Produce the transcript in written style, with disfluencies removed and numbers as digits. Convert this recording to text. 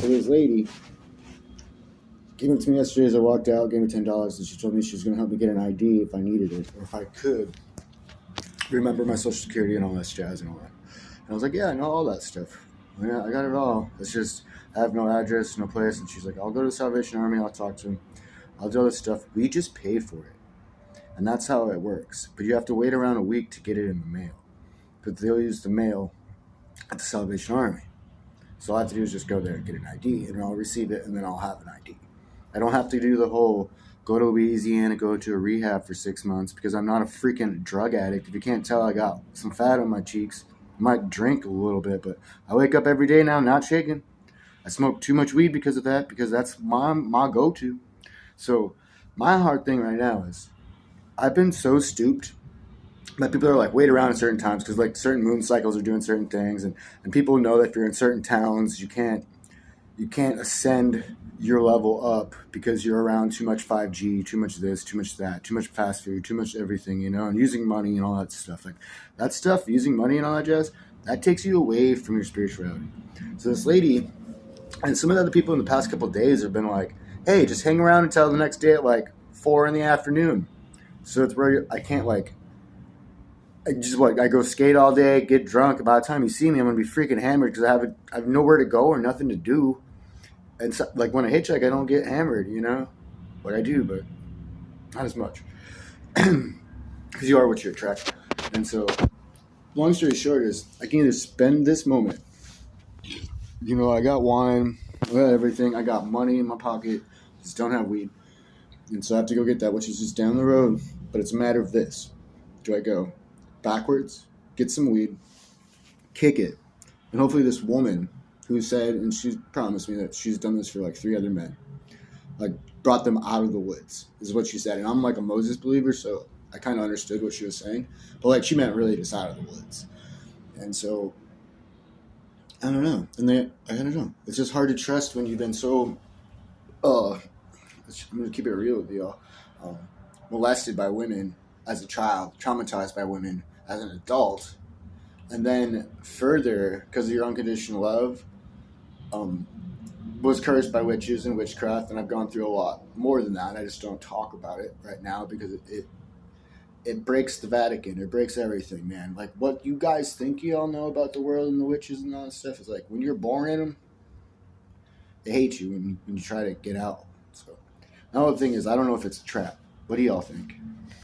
So this lady gave it to me yesterday as I walked out, gave me $10, and she told me she was going to help me get an ID if I needed it, or if I could remember my social security and all that jazz and all that. And I was like, yeah, I know all that stuff. I got it all. It's just I have no address, no place. And she's like, I'll go to the Salvation Army. I'll talk to him. I'll do all this stuff. We just pay for it. And that's how it works. But you have to wait around a week to get it in the mail. But they'll use the mail at the Salvation Army. So all I have to do is just go there and get an ID, and I'll receive it, and then I'll have an ID. I don't have to do the whole go to Louisiana, go to a rehab for 6 months, because I'm not a freaking drug addict. If you can't tell, I got some fat on my cheeks. I might drink a little bit, but I wake up every day now not shaking. I smoke too much weed because of that, because that's my go-to. So my hard thing right now is I've been so stooped that people are like, wait around at certain times, because like certain moon cycles are doing certain things, and people know that if you're in certain towns, you can't ascend your level up because you're around too much 5G, too much this, too much that, too much fast food, too much everything, and using money and all that stuff. Like that stuff, using money and all that jazz, that takes you away from your spirituality. So this lady and some of the other people in the past couple of days have been like, hey, just hang around until the next day at like 4 in the afternoon. So it's where I can't I go skate all day, get drunk. By the time you see me, I'm gonna be freaking hammered because I have nowhere to go or nothing to do. And so, like when I hitchhike, I don't get hammered, Like I do, but not as much because you are what you attract. And so, long story short is, I can either spend this moment. I got wine, I got everything, I got money in my pocket, just don't have weed, and so I have to go get that, which is just down the road. But it's a matter of this: do I go backwards, get some weed, kick it, and hopefully this woman who said, and she promised me that she's done this for like 3 other men, like brought them out of the woods, is what she said. And I'm like a Moses believer, so I kind of understood what she was saying, but like she meant really just out of the woods. And so I don't know, I don't know. It's just hard to trust when you've been so. I'm gonna keep it real with y'all. Molested by women as a child, traumatized by women as an adult, and then further, because of your unconditional love, was cursed by witches and witchcraft, and I've gone through a lot more than that. I just don't talk about it right now because it breaks the Vatican. It breaks everything, man. Like what you guys think you all know about the world and the witches and all that stuff is like when you're born in them, they hate you when you try to get out. So, another thing is, I don't know if it's a trap. What do y'all think?